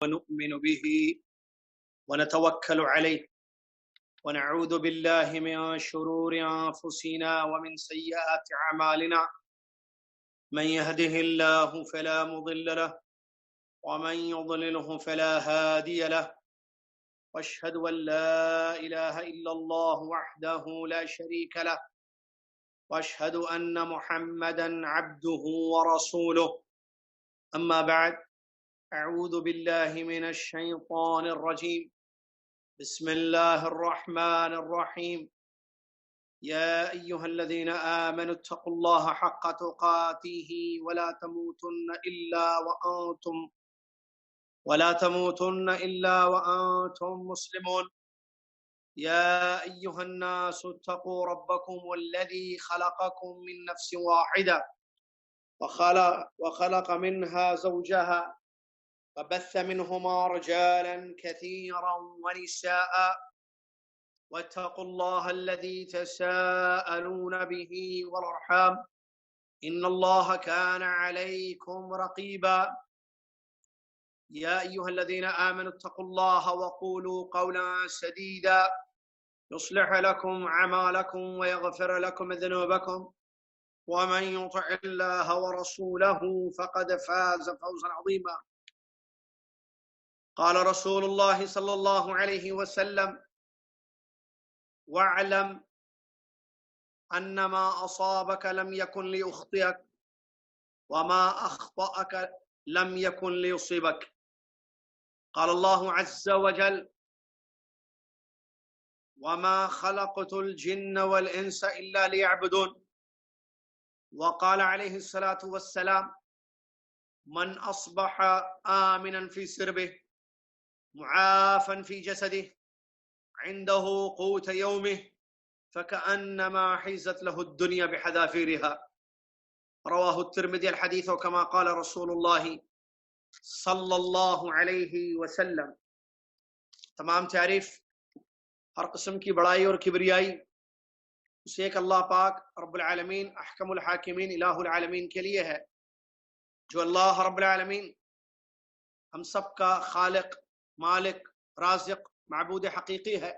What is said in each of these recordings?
ونؤمن به ونتوكل عليه ونعوذ بالله من شرور أنفسنا ومن سيئات أعمالنا من يهده الله فلا مضل له ومن يضلله فلا هادي له واشهد أن لا إله إلا الله وحده لا شريك له واشهد أن محمدا عبده ورسوله أما بعد أعوذ بالله من الشيطان الرجيم بسم الله الرحمن الرحيم يا أيها الذين آمنوا اتقوا الله حق تقاته ولا تموتن إلا وأنتم مسلمون يا أيها الناس اتقوا ربكم الذي خلقكم من نفس واحدة وخلق منها زوجها وبث منهما رجالا كثيرا ونساء واتقوا الله الذي تساءلون به والأرحام إن الله كان عليكم رقيبا يا أيها الذين آمنوا اتقوا الله وقولوا قولا سديدا يصلح لكم أعمالكم ويغفر لكم ذنوبكم ومن يطع الله ورسوله فقد فاز فوزا عظيما قال رسول الله صلى الله عليه وسلم واعلم أن ما أصابك لم يكن ليخطئك وما أخطأك لم يكن ليصيبك قال الله عز وجل وما خلقت الجن والإنس إلا ليعبدون وقال عليه الصلاة والسلام من أصبح آمنا في سربه معافا في جسده عنده قوت يومه فكأنما حيزت له الدنيا بحذافيرها رواه الترمذي الحديث كما قال رسول الله صلی اللہ علیہ وسلم۔ تمام تعریف، ہر قسم کی بڑائی اور کبریائی اس ایک اللہ پاک رب العالمین احکم الحاکمین الہ العالمین کے لیے ہے، جو اللہ رب العالمین ہم سب کا خالق، مالک، رازق، معبود حقیقی ہے۔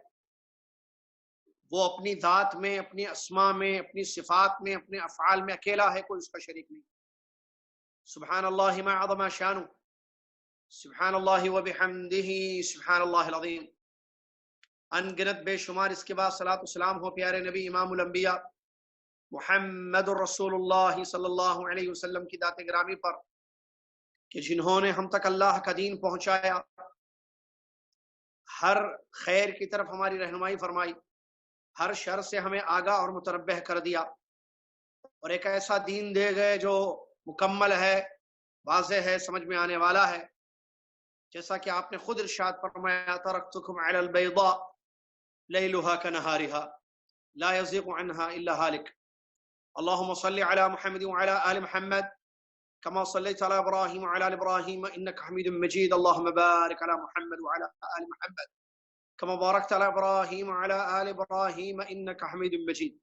وہ اپنی ذات میں، اپنی اسماء میں، اپنی صفات میں، اپنے افعال میں اکیلا ہے، کوئی اس کا شریک نہیں۔ سبحان اللہ ما عظم شانہ، سبحان اللہ وبحمدہ، سبحان اللہ العظیم۔ ان گنت بے شمار اس کے بعد صلاۃ و سلام ہو پیارے نبی امام الانبیاء محمد الرسول اللہ صلی اللہ علیہ وسلم کی ذات گرامی پر، کہ جنہوں نے ہم تک اللہ کا دین پہنچایا، ہر خیر کی طرف ہماری رہنمائی فرمائی، ہر شر سے ہمیں آگاہ اور متنبہ کر دیا، اور ایک ایسا دین دے گئے جو مکمل ہے، واضح ہے، سمجھ میں آنے والا ہے، جیسا کہ آپ نے خود ارشاد فرمایا ترکتکم علی البیضاء لیلها کنہارها لا یزیغ عنها الا ہالک۔ اللہم صلی علی محمد وعلی آل محمد كما صليت على إبراهيم وعلى آل إبراهيم إنك حميد مجيد، اللهم بارك على محمد وعلى آل محمد كما باركت على إبراهيم وعلى آل إبراهيم إنك حميد مجيد۔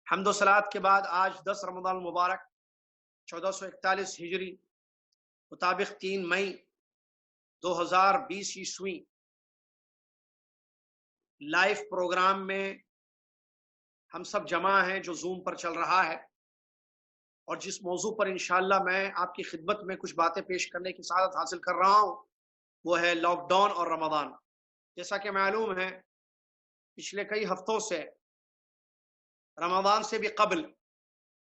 حمد و صلات کے بعد آج 10 رمضان المبارک 1441 ہجری مطابق 3 مئی 2020 عیسوی لائیو پروگرام میں ہم سب جمع ہیں جو زوم پر چل رہا ہے، اور جس موضوع پر انشاءاللہ میں آپ کی خدمت میں کچھ باتیں پیش کرنے کی سعادت حاصل کر رہا ہوں، وہ ہے لاک ڈاؤن اور رمضان۔ جیسا کہ معلوم ہے پچھلے کئی ہفتوں سے رمضان سے بھی قبل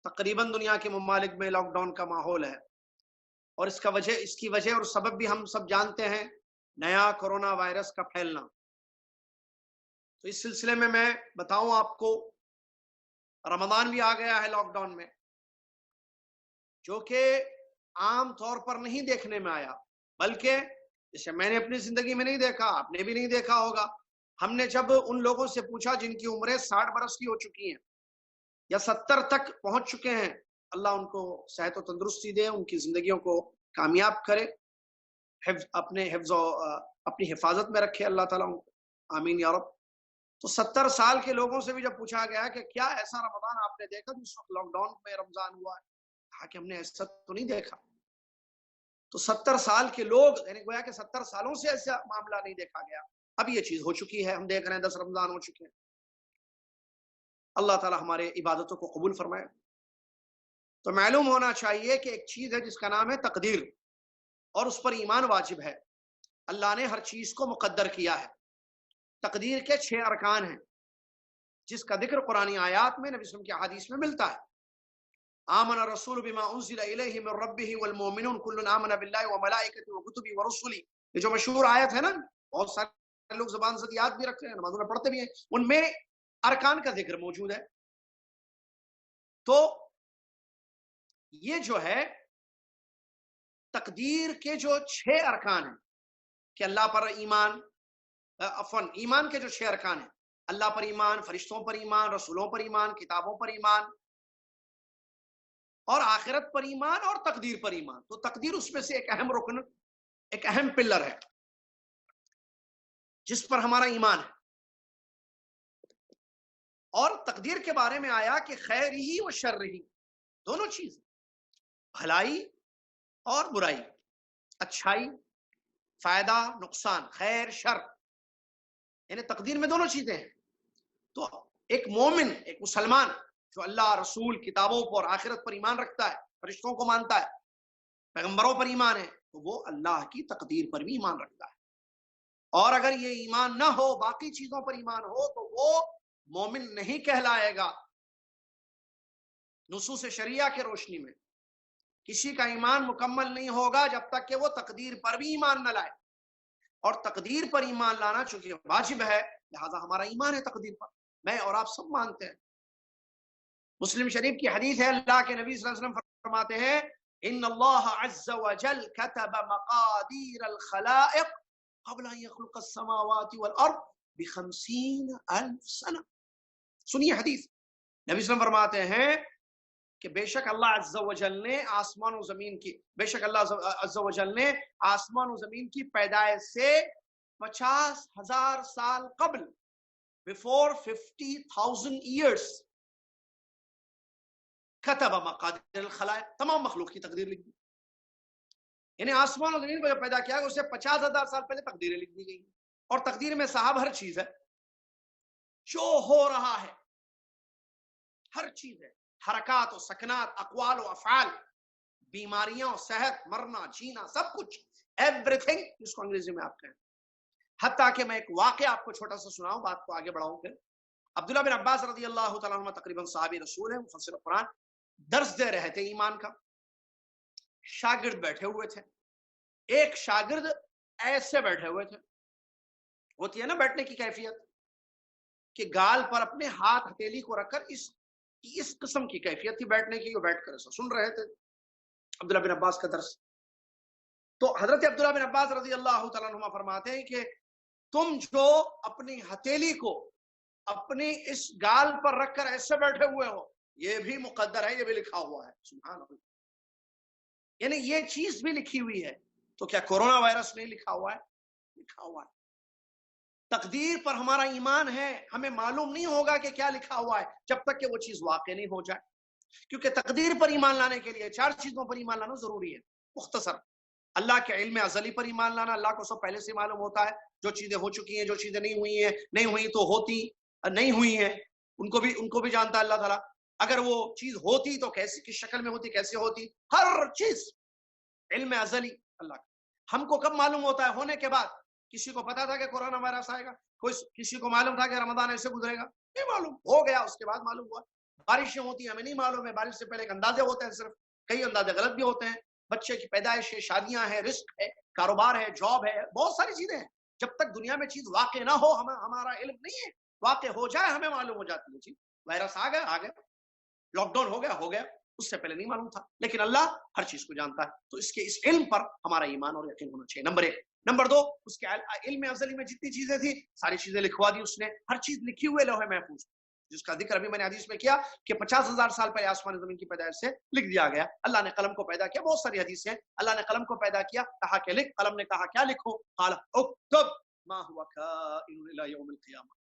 تقریباً دنیا کے ممالک میں لاک ڈاؤن کا ماحول ہے، اور اس کی وجہ اور سبب بھی ہم سب جانتے ہیں، نیا کورونا وائرس کا پھیلنا۔ تو اس سلسلے میں بتاؤں آپ کو، رمضان بھی آ گیا ہے لاک ڈاؤن میں، جو کہ عام طور پر نہیں دیکھنے میں آیا، بلکہ جیسے میں نے اپنی زندگی میں نہیں دیکھا، آپ نے بھی نہیں دیکھا ہوگا۔ ہم نے جب ان لوگوں سے پوچھا جن کی عمریں 60 برس کی ہو چکی ہیں یا 70 تک پہنچ چکے ہیں، اللہ ان کو صحت و تندرستی دے، ان کی زندگیوں کو کامیاب کرے، اپنے اپنی حفاظت میں رکھے اللہ تعالیٰ، آمین یا رب۔ تو 70 سال کے لوگوں سے بھی جب پوچھا گیا کہ کیا ایسا رمضان آپ نے دیکھا جس وقت لاک ڈاؤن میں رمضان ہوا ہے، کہا کہ ہم نے ایسا تو نہیں دیکھا۔ تو 70 سال کے لوگ، یعنی گویا کہ 70 سالوں سے ایسا معاملہ نہیں دیکھا گیا، اب یہ چیز ہو چکی ہے، ہم دیکھ رہے ہیں 10 رمضان ہو چکے ہیں۔ اللہ تعالی ہمارے عبادتوں کو قبول فرمائے۔ تو معلوم ہونا چاہیے کہ ایک چیز ہے جس کا نام ہے تقدیر، اور اس پر ایمان واجب ہے۔ اللہ نے ہر چیز کو مقدر کیا ہے۔ تقدیر کے 6 ارکان ہیں جس کا ذکر قرآنی آیات میں، نبی صلی اللہ علیہ وسلم کی احادیث میں ملتا ہے۔ آمن الرسول بما انزل الیہ من ربہ والمؤمنون کل آمن باللہ وملائکتہ وکتبہ ورسلہ، یہ جو مشہور آیت ہے نا، بہت سارے لوگ زبان سے یاد بھی رکھتے ہیں، نمازوں میں پڑھتے بھی ہیں، ان میں ارکان کا ذکر موجود ہے۔ تو یہ جو ہے تقدیر کے جو 6 ارکان ہیں کہ اللہ پر ایمان، ایمان کے جو 6 ارکان ہیں، اللہ پر ایمان، فرشتوں پر ایمان، رسولوں پر ایمان، کتابوں پر ایمان، اور آخرت پر ایمان، اور تقدیر پر ایمان۔ تو تقدیر اس میں سے ایک اہم رکن، ایک اہم پلر ہے جس پر ہمارا ایمان ہے۔ اور تقدیر کے بارے میں آیا کہ خیر ہی و شر ہی، دونوں چیز، بھلائی اور برائی، اچھائی، فائدہ، نقصان، خیر، شر، یعنی تقدیر میں دونوں چیزیں ہیں۔ تو ایک مومن، ایک مسلمان جو اللہ، رسول، کتابوں پر، آخرت پر ایمان رکھتا ہے، فرشتوں کو مانتا ہے، پیغمبروں پر ایمان ہے، تو وہ اللہ کی تقدیر پر بھی ایمان رکھتا ہے۔ اور اگر یہ ایمان نہ ہو، باقی چیزوں پر ایمان ہو، تو وہ مومن نہیں کہلائے گا۔ نصوص شریعہ کے روشنی میں کسی کا ایمان مکمل نہیں ہوگا جب تک کہ وہ تقدیر پر بھی ایمان نہ لائے، اور تقدیر پر ایمان لانا چونکہ واجب ہے، لہذا ہمارا ایمان ہے تقدیر پر، میں اور آپ سب مانتے ہیں۔ مسلم شریف کی حدیث ہے، اللہ کے نبی صلی اللہ علیہ وسلم فرماتے ہیں، ان اللہ عز وجل كتب مقادیر الخلائق قبل ان يخلق السماوات والارض ب50,000 سنہ۔ سنیے حدیث، نبی صلی اللہ علیہ وسلم فرماتے ہیں کہ بے شک اللہ عز و جل نے آسمان و زمین کی، بے شک اللہ عز و جل نے آسمان و زمین کی پیدائش سے 50,000 سال قبل، before 50,000 years، کتب مقادیر الخلائق، تمام مخلوق کی تقدیر لکھ دی۔ یعنی آسمان و زمین کو جب پیدا کیا، اسے 50,000 سال پہلے تقدیریں لکھ دی گئی، اور تقدیر میں صاحب ہر چیز ہے جو ہو رہا ہے، ہر چیز ہے، حرکات و سکنات، اقوال و افعال، بیماریاں، صحت، مرنا، جینا، سب کچھ، ایوری تھنگ، جس کو انگریزی میں آپ کہیں۔ حتیٰ کہ میں ایک واقعہ آپ کو چھوٹا سا سناؤں، بات کو آگے بڑھاؤں پھر۔ عبداللہ بن عباس رضی اللہ تعالیٰ عنہ تقریباً صحابی رسول ہیں، مفسر قرآن، درس دے رہے تھے ایمان کا، شاگرد بیٹھے ہوئے تھے، ایک شاگرد ایسے بیٹھے ہوئے تھے، ہوتی ہے نا بیٹھنے کی کیفیت کہ گال پر اپنے ہاتھ ہتھیلی کو رکھ کر، اس قسم کی کیفیت تھی بیٹھنے کی، وہ بیٹھ کر ایسا سن رہے تھے عبداللہ بن عباس کا درس۔ تو حضرت عبداللہ بن عباس رضی اللہ تعالیٰ عنہ فرماتے ہیں کہ تم جو اپنی ہتھیلی کو اپنی اس گال پر رکھ کر ایسے بیٹھے ہوئے ہو، یہ بھی مقدر ہے، یہ بھی لکھا ہوا ہے، سبحان اللہ، یعنی یہ چیز بھی لکھی ہوئی ہے۔ تو کیا کورونا وائرس نہیں لکھا ہوا ہے؟ لکھا ہوا ہے۔ تقدیر پر ہمارا ایمان ہے، ہمیں معلوم نہیں ہوگا کہ کیا لکھا ہوا ہے جب تک کہ وہ چیز واقع نہیں ہو جائے، کیونکہ تقدیر پر ایمان لانے کے لیے 4 چیزوں پر ایمان لانا ضروری ہے۔ مختصر، اللہ کے علم ازلی پر ایمان لانا، اللہ کو سب پہلے سے معلوم ہوتا ہے، جو چیزیں ہو چکی ہیں، جو چیزیں نہیں ہوئی ہیں، نہیں ہوئی تو ہوتی، نہیں ہوئی ہیں، ان کو بھی جانتا ہے اللہ تعالیٰ۔ اگر وہ چیز ہوتی تو کیسی، کس شکل میں ہوتی، کیسے ہوتی، ہر چیز علم ازلی اللہ کا۔ ہم کو کب معلوم ہوتا ہے؟ ہونے کے بعد۔ کسی کو پتا تھا کہ کورونا وائرس آئے گا؟ کسی کو معلوم تھا کہ رمضان ایسے گزرے گا؟ نہیں معلوم، ہو گیا، اس کے بعد معلوم ہوا۔ بارشیں ہوتی ہیں، ہمیں نہیں معلوم ہے، بارش سے پہلے ایک اندازے ہوتے ہیں، صرف کئی اندازے غلط بھی ہوتے ہیں، بچے کی پیدائش ہے، شادیاں ہیں، رزق ہے، کاروبار ہے، جاب ہے، بہت ساری چیزیں ہیں۔ جب تک دنیا میں چیز واقع نہ ہو ہمارا علم نہیں ہے، واقع ہو جائے ہمیں معلوم ہو جاتی ہے۔ چیز وائرس آ گیا، لاک ڈاؤن ہو گیا، اس سے پہلے نہیں معلوم تھا، لیکن اللہ ہر چیز کو جانتا ہے۔ تو اس کے اس علم پر ہمارا ایمان اور یقین ہونا چاہیے، نمبر 1۔ نمبر 2، اس کے علم ازلی میں جتنی چیزیں تھیں ساری چیزیں لکھوا دی اس نے، ہر چیز لکھی ہوئے لوح محفوظ، جس کا ذکر ابھی میں نے حدیث میں کیا کہ 50,000 سال پہلے آسمان زمین کی پیدائش سے لکھ دیا گیا۔ اللہ نے قلم کو پیدا کیا، بہت ساری حدیثیں ہیں، اللہ نے قلم کو پیدا کیا، کہا کہ لکھ، قلم نے کہا کیا لکھوں؟ قال اکتب ما هو کائن الی یوم القیامہ،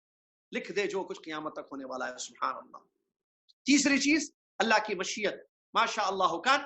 لکھ دے جو کچھ قیامت تک ہونے والا ہے، سبحان اللہ۔ تیسری چیز، اللہ کی مشیت، ما شاء اللہ کان،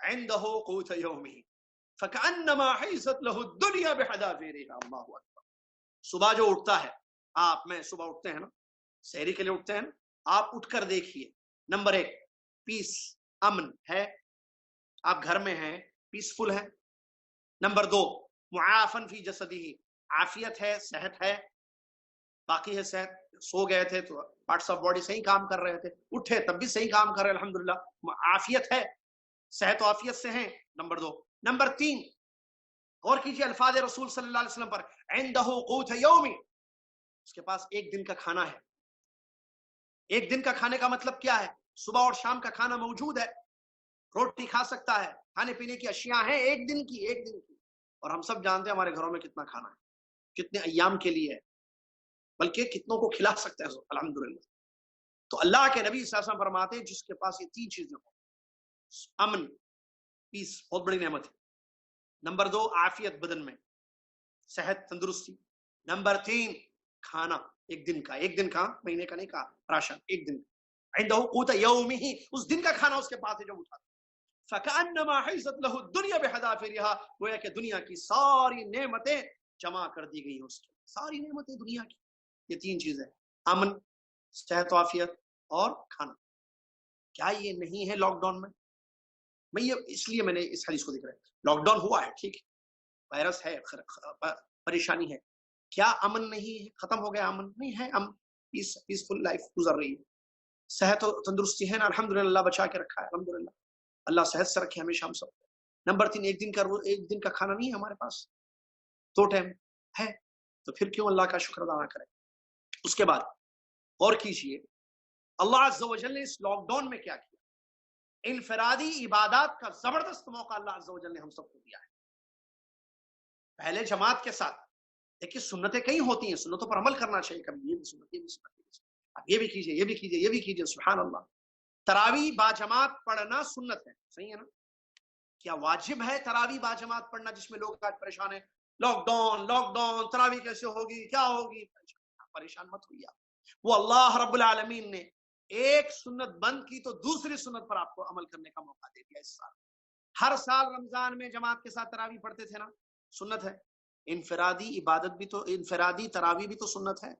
عنده قوت يومه فكأنما حيزت له الدنيا بحذافيرها. اللہ اکبر. صبح جو اٹھتا ہے آپ، میں صبح اٹھتے ہیں نا، سحری کے لیے اٹھتے ہیں نا، آپ اٹھ کر دیکھیے، نمبر 1 پیس، امن ہے، آپ گھر میں ہیں، پیسفل ہے. نمبر 2 معافن فی جسدی، عافیت ہے، صحت ہے، باقی ہے صحت. سو گئے تھے تو پارٹس آف باڈی صحیح کام کر رہے تھے، اٹھے تب بھی صحیح کام کر رہے الحمدللہ، عافیت ہے، صحت و عافیت سے ہیں. نمبر 2. نمبر 3 غور کیجیے الفاظ رسول صلی اللہ علیہ وسلم پر، عنده قوت یومی، اس کے پاس ایک دن کا کھانا ہے. ایک دن کا کھانے کا مطلب کیا ہے؟ صبح اور شام کا کھانا موجود ہے، روٹی کھا سکتا ہے، کھانے پینے کی اشیاء ہیں ایک دن کی. اور ہم سب جانتے ہیں ہمارے گھروں میں کتنا کھانا ہے، کتنے ایام کے لیے ہے، بلکہ کتنوں کو کھلا سکتے ہیں الحمدللہ. تو اللہ کے نبی صلی اللہ علیہ وسلم فرماتے ہیں جس کے پاس یہ 3 چیزیں ہوں، امن، پیس، بہت بڑی نعمت ہے. نمبر 2 عافیت بدن میں، صحت، تندرستی. نمبر 3 کھانا ایک دن کا، مہینے کا نہیں کہا، راشن ایک دن کا. عنده قوت یومه، اس دن کا کھانا اس کے پاس ہے جو اٹھا. فکأنما حیزت له الدنیا بحذافیرها، گویا کہ دنیا کی ساری نعمتیں جمع کر دی گئی ہیں اس کی، ساری نعمتیں دنیا کی. یہ 3 چیزیں، امن، صحت و عافیت اور کھانا. کیا یہ نہیں ہے لاک ڈاؤن میں یہ اس لیے میں نے اس حدیث کو ذکر ہے. لاک ڈاؤن ہوا ہے، ٹھیک ہے، وائرس ہے، پریشانی ہے، کیا امن نہیں ہے؟ ختم ہو گیا امن؟ نہیں ہے، امن، پیسفل لائف گزر رہی ہے. صحت و تندرستی ہے نا الحمدللہ، اللہ بچا کے رکھا ہے الحمدللہ، اللہ صحت سے رکھے ہمیشہ ہم سب. نمبر 3 ایک دن کا کھانا نہیں ہے ہمارے پاس، 2 ٹائم ہے، تو پھر کیوں اللہ کا شکر ادا نہ کریں. اس کے بعد غور کیجیے اللہ عز و جل نے اس لاک ڈاؤن میں کیا کیا. انفرادی عبادات کا زبردست موقع اللہ عز و جل نے ہم سب کو دیا ہے. پہلے جماعت کے ساتھ، دیکھیے سنتیں کئی ہوتی ہیں، سنتوں پر عمل کرنا چاہیے، کبھی یہ بھی سنت، یہ بھی سنت، آپ یہ بھی کیجیے، یہ بھی کیجیے، یہ بھی کیجیے، سبحان اللہ. تراویح باجماعت پڑھنا سنت ہے، صحیح ہے نا؟ کیا واجب ہے تراویح باجماعت پڑھنا جس میں لوگ آج پریشان ہیں؟ لاک ڈاؤن، تراویح کیسے ہوگی، کیا ہوگی؟ پریشان مت ہوئیے آپ. وہ اللہ رب العالمین نے ایک سنت بند کی تو دوسری سنت پر آپ کو عمل کرنے کا موقع دے دیا اس سال. ہر سال رمضان میں جماعت کے ساتھ تراویح پڑھتے تھے نا، سنت ہے. انفرادی عبادت بھی تو، انفرادی تراویح بھی تو سنت ہے.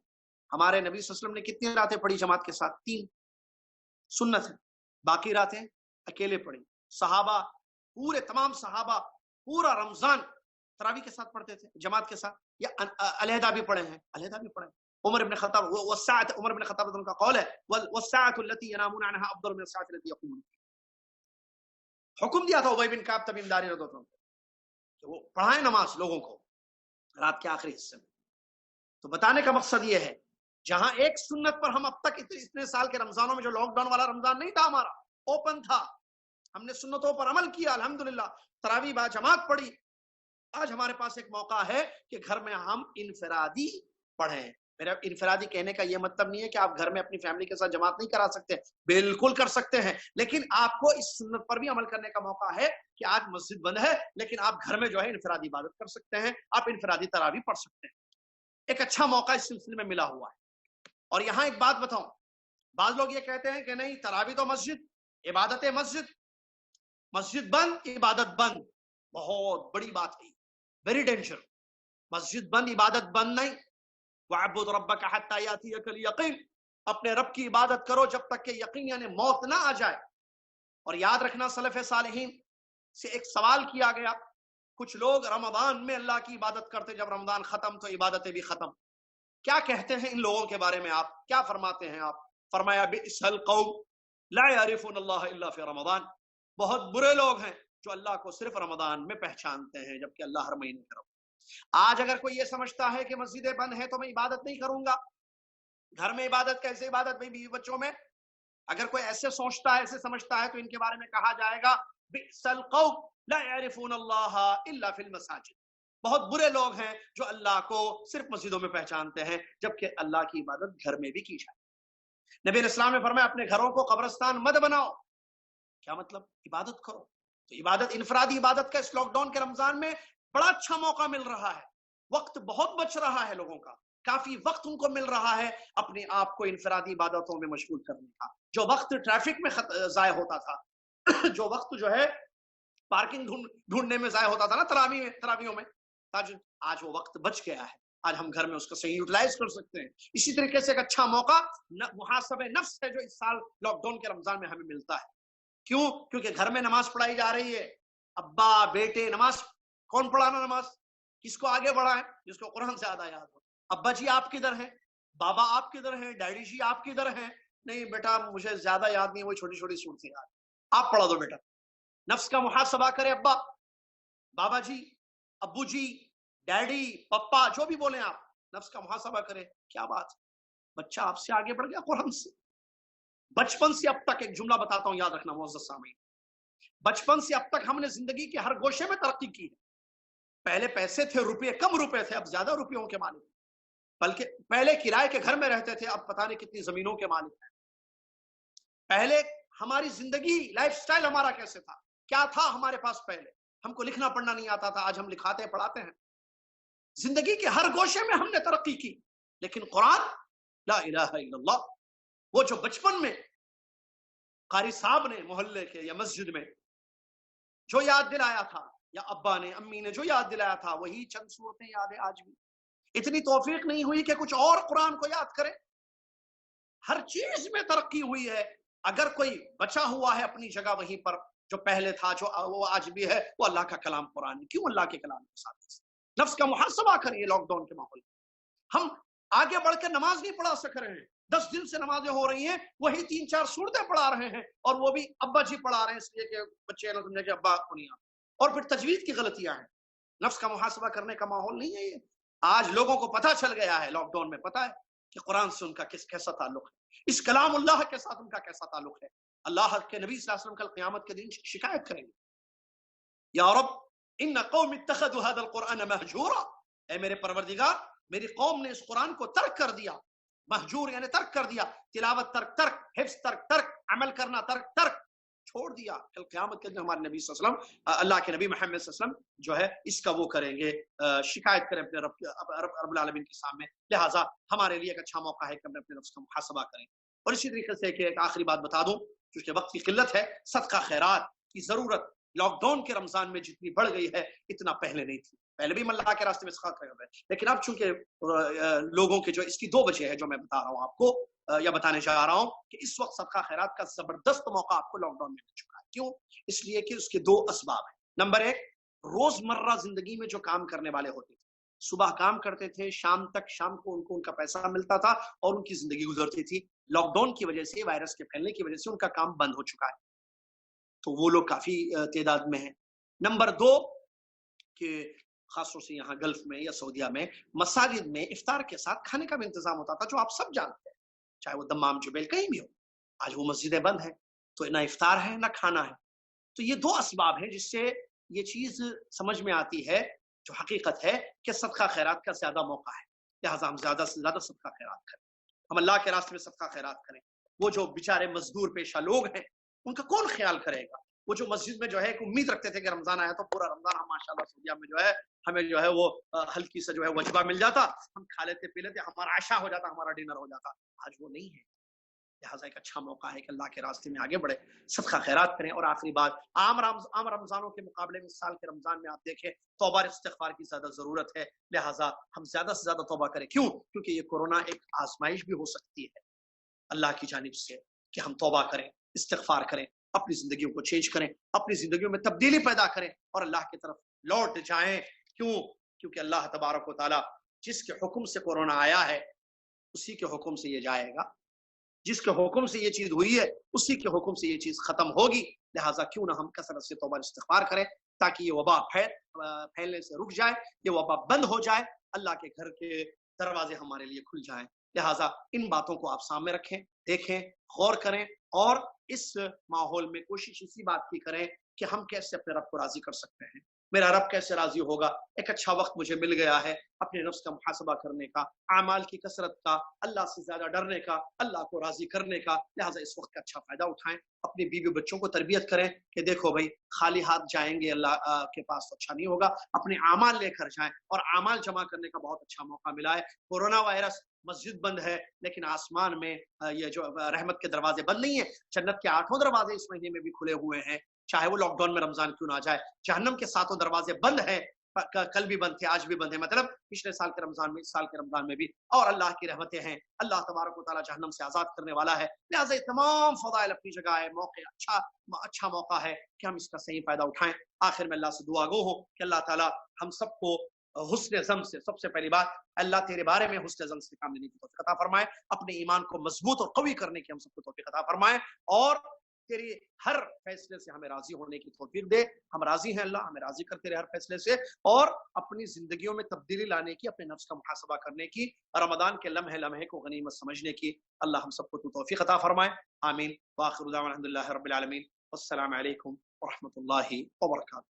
ہمارے نبی صلی اللہ علیہ وسلم نے کتنی راتیں پڑھی جماعت کے ساتھ؟ 3 سنت ہے. باقی راتیں اکیلے پڑھی. صحابہ، پورے تمام صحابہ پورا رمضان تراویح کے ساتھ پڑھتے تھے جماعت کے ساتھ، یا علیحدہ بھی پڑھے ہیں؟ علیحدہ بھی پڑھے. عمر بن خطاب، عمر بن خطاب کا قول ہے والساعة التي ينامون عنها افضل من الساعة التي يقومون. حکم دیا تھا ابی بن کعب تمیم داری رضی اللہ عنہ کہ وہ پڑھائیں نماز لوگوں کو رات کے آخری حصے میں. تو بتانے کا مقصد یہ ہے جہاں ایک سنت پر ہم اب تک اتنے سال کے رمضانوں میں، جو لاک ڈاؤن والا رمضان نہیں تھا ہمارا، اوپن تھا، ہم نے سنتوں پر عمل کیا الحمدللہ، تراویح با جماعت پڑھی. آج ہمارے پاس ایک موقع ہے کہ گھر میں ہم انفرادی پڑھیں. میرا انفرادی کہنے کا یہ مطلب نہیں ہے کہ آپ گھر میں اپنی فیملی کے ساتھ جماعت نہیں کرا سکتے، بالکل کر سکتے ہیں، لیکن آپ کو اس سنت پر بھی عمل کرنے کا موقع ہے کہ آج مسجد بند ہے لیکن آپ گھر میں جو ہے انفرادی عبادت کر سکتے ہیں، آپ انفرادی تراویح پڑھ سکتے ہیں. ایک اچھا موقع اس سلسلے میں ملا ہوا ہے. اور یہاں ایک بات بتاؤں، بعض لوگ یہ کہتے ہیں کہ نہیں تراویح تو مسجد، عبادت مسجد، مسجد بند عبادت بند. بہت بڑی بات ہے، ویری ڈینجر. مسجد بند عبادت بند نہیں. وَعَبُدْ رَبَّكَ حَتَّى يَأْتِيَكَ الْيَقِينُ، اپنے رب کی عبادت کرو جب تک کہ یقین یعنی موت نہ آ جائے. اور یاد رکھنا سلف صالحین سے ایک سوال کیا گیا، کچھ لوگ رمضان میں اللہ کی عبادت کرتے، جب رمضان ختم تو عبادتیں بھی ختم. کیا کہتے ہیں ان لوگوں کے بارے میں آپ؟ کیا فرماتے ہیں آپ؟ فرمایا بئس القوم لا يعرفون اللہ الا فی رمضان. بہت برے لوگ ہیں جو اللہ کو صرف رمضان میں پہچانتے ہیں جبکہ اللہ ہر مہینے کرو. آج اگر کوئی یہ سمجھتا ہے کہ مسجدیں بند ہیں تو میں عبادت نہیں کروں گا، گھر میں عبادت کیسے عبادت بھائی بیوی بچوں میں، اگر کوئی ایسے سوچتا ہے، ایسے سمجھتا ہے، تو ان کے بارے میں کہا جائے گا بئس القوم لا يعرفون اللہ الا فی المساجد. بہت برے لوگ ہیں جو اللہ کو صرف مسجدوں میں پہچانتے ہیں جبکہ اللہ کی عبادت گھر میں بھی کی جائے. نبی علیہ السلام نے فرمایا اپنے گھروں کو قبرستان مت بناؤ. کیا مطلب؟ عبادت کرو. تو عبادت، انفرادی عبادت کا اس لاک ڈاؤن کے رمضان میں بڑا اچھا موقع مل رہا ہے. وقت بہت بچ رہا ہے، لوگوں کا کافی وقت ان کو مل رہا ہے اپنے آپ کو انفرادی عبادتوں میں مشغول کرنے کا. جو وقت ٹریفک میں ضائع ہوتا تھا، جو وقت جو ہے پارکنگ ڈھونڈنے میں ضائع ہوتا تھا نا تراویحوں میں. آج وہ وقت بچ گیا ہے. آج ہم گھر میں اس کو صحیح یوٹیلائز کر سکتے ہیں. اسی طریقے سے ایک اچھا موقع محاسبہ نفس ہے جو اس سال لاک ڈاؤن کے رمضان میں ہمیں ملتا ہے. کیوں؟ کیونکہ گھر میں نماز پڑھائی جا رہی ہے. ابا بیٹے نماز کون پڑھانا نماز؟ کس کو آگے بڑھائیں؟ جس کو قرآن سے زیادہ یاد ہو. ابا جی آپ کدھر ہیں؟ بابا آپ کدھر ہیں؟ ڈیڈی جی آپ کدھر ہیں؟ نہیں بیٹا مجھے زیادہ یاد نہیں, وہ چھوٹی چھوٹی صورتیں یاد, آپ پڑھا دو بیٹا. نفس کا محاسبہ کرے ابا, بابا جی, ابو جی, ڈیڈی, پپا, جو بھی بولیں آپ, نفس کا محاسبہ کرے. کیا بات ہے, بچہ آپ سے آگے بڑھ گیا قرآن سے. بچپن سے اب تک ایک جملہ بتاتا ہوں, یاد رکھنا معزز سامعین, بچپن سے اب تک ہم نے زندگی کے ہر گوشے میں ترقی کی ہے. پہلے پیسے تھے, روپے کم روپے تھے, اب زیادہ روپیوں کے مالک, بلکہ پہلے کرائے کے گھر میں رہتے تھے, اب پتہ نہیں کتنی زمینوں کے مالک ہیں. پہلے ہماری زندگی لائف سٹائل ہمارا کیسے تھا, کیا تھا ہمارے پاس پہلے, ہم کو لکھنا پڑھنا نہیں آتا تھا, آج ہم لکھاتے ہیں پڑھاتے ہیں. زندگی کے ہر گوشے میں ہم نے ترقی کی. لیکن قرآن لا الہ الا اللہ, وہ جو بچپن میں قاری صاحب نے محلے کے یا مسجد میں جو یاد دلایا تھا, یا ابا نے امی نے جو یاد دلایا تھا, وہی چند صورتیں یاد ہے آج بھی. اتنی توفیق نہیں ہوئی کہ کچھ اور قرآن کو یاد کرے. ہر چیز میں ترقی ہوئی ہے. اگر کوئی بچا ہوا ہے اپنی جگہ وہیں پر جو پہلے تھا, جو وہ آج بھی ہے, وہ اللہ کا کلام قرآن ہے. کیوں اللہ کے کلام کے ساتھ نفس کا محاسبہ کریے. لاک ڈاؤن کے ماحول ہم آگے بڑھ کے نماز نہیں پڑھا سک رہے ہیں. 10 دن سے نمازیں ہو رہی ہیں, وہی 3-4 صورتیں پڑھا رہے ہیں, اور وہ بھی ابا جی پڑھا رہے ہیں, اس لیے کہ بچے نہ سمجھے کہ ابا کو نہیں آتا. اور پھر تجوید کی غلطیاں ہیں. نفس کا محاسبہ کرنے کا ماحول نہیں ہے یہ. آج لوگوں کو پتہ چل گیا ہے, لاک ڈاؤن میں پتہ ہے کہ قرآن سے ان کا کیسا تعلق ہے, اس کلام اللہ کے ساتھ ان کا کیسا تعلق ہے. اللہ کے نبی صلی اللہ علیہ وسلم کل قیامت کے دن شکایت کریں گے, یا رب ان قوم اتخذوا هذا القرآن مہجورا, اے میرے پروردگار میری قوم نے اس قرآن کو ترک کر دیا. مہجور یعنی ترک کر دیا, تلاوت ترک, حفظ ترک, عمل کرنا ترک, چھوڑ دیا. کل قیامت کے دن ہمارے نبی صلی اللہ علیہ وسلم, اللہ کے نبی محمد صلی اللہ علیہ وسلم جو ہے اس کا وہ کریں گے, شکایت کریں اپنے رب العالمین کے سامنے. لہٰذا ہمارے لیے ایک اچھا موقع ہے کہ ہم اپنے نفس کا محاسبہ کریں. اور اسی طریقے سے ایک آخری بات بتا دوں, کیونکہ وقت کی قلت ہے, صدقہ خیرات کی ضرورت لاک ڈاؤن کے رمضان میں جتنی بڑھ گئی ہے اتنا پہلے نہیں تھی. پہلے بھی ہم اللہ کے راستے میں صدقہ کر رہے ہیں, لیکن اب چونکہ لوگوں کے جو اس کی 2 وجہ ہے جو میں بتا رہا ہوں آپ کو, یا بتانے جا رہا ہوں کہ اس وقت صدقہ خیرات کا زبردست موقع آپ کو لاک ڈاؤن میں مل چکا ہے. کیوں؟ اس لیے کہ اس کے 2 اسباب ہیں. نمبر 1, روزمرہ زندگی میں جو کام کرنے والے ہوتے تھے, صبح کام کرتے تھے, شام کو ان کا پیسہ ملتا تھا اور ان کی زندگی گزرتی تھی. لاک ڈاؤن کی وجہ سے, وائرس کے پھیلنے کی وجہ سے ان کا کام بند ہو چکا ہے, تو وہ لوگ کافی تعداد میں ہیں. نمبر 2 کہ خاص طور سے یہاں گلف میں یا سعودیہ میں مساجد میں افطار کے ساتھ کھانے کا بھی انتظام ہوتا تھا, جو آپ سب جانتے ہیں, چاہے وہ دمام جبیل کہیں بھی ہو. آج وہ مسجدیں بند ہیں, تو نہ افطار ہے نہ کھانا ہے. تو یہ 2 اسباب ہیں جس سے یہ چیز سمجھ میں آتی ہے, جو حقیقت ہے کہ صدقہ خیرات کا زیادہ موقع ہے. لہٰذا ہم زیادہ سے زیادہ صدقہ خیرات کریں, ہم اللہ کے راستے میں صدقہ خیرات کریں. وہ جو بیچارے مزدور پیشہ لوگ ہیں, ان کا کون خیال کرے گا؟ وہ جو مسجد میں جو ہے ایک امید رکھتے تھے کہ رمضان آیا تو پورا رمضان ہم ماشاءاللہ سعودیہ میں جو ہے ہمیں جو ہے وہ ہلکی سے جو ہے وجبہ مل جاتا, ہم کھا لیتے پی لیتے, ہمارا عشاء ہو جاتا, ہمارا ڈنر ہو جاتا. آج وہ نہیں ہے. لہٰذا ایک اچھا موقع ہے کہ اللہ کے راستے میں آگے بڑھے, صدقہ خیرات کریں. اور آخری بات, عام رمضانوں کے مقابلے میں اس سال کے رمضان میں آپ دیکھیں توبہ اور استغفار کی زیادہ ضرورت ہے. لہٰذا ہم زیادہ سے زیادہ توبہ کریں. کیوں؟ کیونکہ یہ کورونا ایک آزمائش بھی ہو سکتی ہے اللہ کی جانب سے, کہ ہم توبہ کریں, استغفار کریں, اپنی زندگیوں کو چینج کریں, اپنی زندگیوں میں تبدیلی پیدا کریں اور اللہ کی طرف لوٹ جائیں. کیوں؟ کیونکہ اللہ تبارک و تعالیٰ جس کے حکم سے کورونا آیا ہے اسی کے حکم سے یہ جائے گا, جس کے حکم سے یہ چیز ہوئی ہے اسی کے حکم سے یہ چیز ختم ہوگی. لہٰذا کیوں نہ ہم کثرت سے توبہ استغفار کریں تاکہ یہ وبا پھیلنے سے رک جائے, یہ وبا بند ہو جائے, اللہ کے گھر کے دروازے ہمارے لیے کھل جائیں. لہٰذا ان باتوں کو آپ سامنے رکھیں, دیکھیں, غور کریں, اور اس ماحول میں کوشش اسی بات کی کریں کہ ہم کیسے اپنے رب کو راضی کر سکتے ہیں, میرا رب کیسے راضی ہوگا. ایک اچھا وقت مجھے مل گیا ہے اپنے نفس کا محاسبہ کرنے کا, اعمال کی کثرت کا, اللہ سے زیادہ ڈرنے کا, اللہ کو راضی کرنے کا. لہٰذا اس وقت کا اچھا فائدہ اٹھائیں, اپنی بیوی بچوں کو تربیت کریں کہ دیکھو بھائی خالی ہاتھ جائیں گے اللہ کے پاس تو اچھا نہیں ہوگا, اپنے اعمال لے کر جائیں. اور اعمال جمع کرنے کا بہت اچھا موقع ملا ہے. کورونا وائرس, مسجد بند ہے, لیکن آسمان میں یہ جو رحمت کے دروازے بند نہیں ہیں, جنت کے 8 دروازے اس مہینے میں بھی کھلے ہوئے ہیں. چاہے وہ لاک ڈاؤن میں رمضان کیوں نہ آ جائے. جہنم کے ساتوں دروازے بند ہیں، کل بھی بند تھے، آج بھی بند ہے، مطلب پچھلے سال کے رمضان میں، اس سال کے رمضان میں بھی. اور اللہ کی رحمتیں ہیں، اللہ تبارک و تعالیٰ جہنم سے آزاد کرنے والا ہے. لہٰذا تمام فضائل اپنی جگہ ہے، موقع اچھا موقع ہے کہ ہم اس کا صحیح فائدہ اٹھائیں. آخر میں اللہ سے دعا گو ہوں کہ اللہ تعالیٰ ہم سب کو حسن ظن سے، سب سے پہلی بات اللہ تیرے بارے میں حسن ظن سے کام لینے کی توفیق عطا فرمائے، اپنے ایمان کو مضبوط اور قوی کرنے کی ہم سب کو توفیق عطا فرمائے، اور تیری ہر فیصلے سے ہمیں راضی ہونے کی توفیق دے. ہم راضی ہیں اللہ، ہمیں راضی کر تیرے ہر فیصلے سے، اور اپنی زندگیوں میں تبدیلی لانے کی، اپنے نفس کا محاسبہ کرنے کی، رمضان کے لمحے لمحے کو غنیمت سمجھنے کی اللہ ہم سب کو توفیق عطا فرمائے. آمین. وآخر دعوانا الحمد للہ رب العالمین. والسلام علیکم ورحمۃ اللہ وبرکاتہ.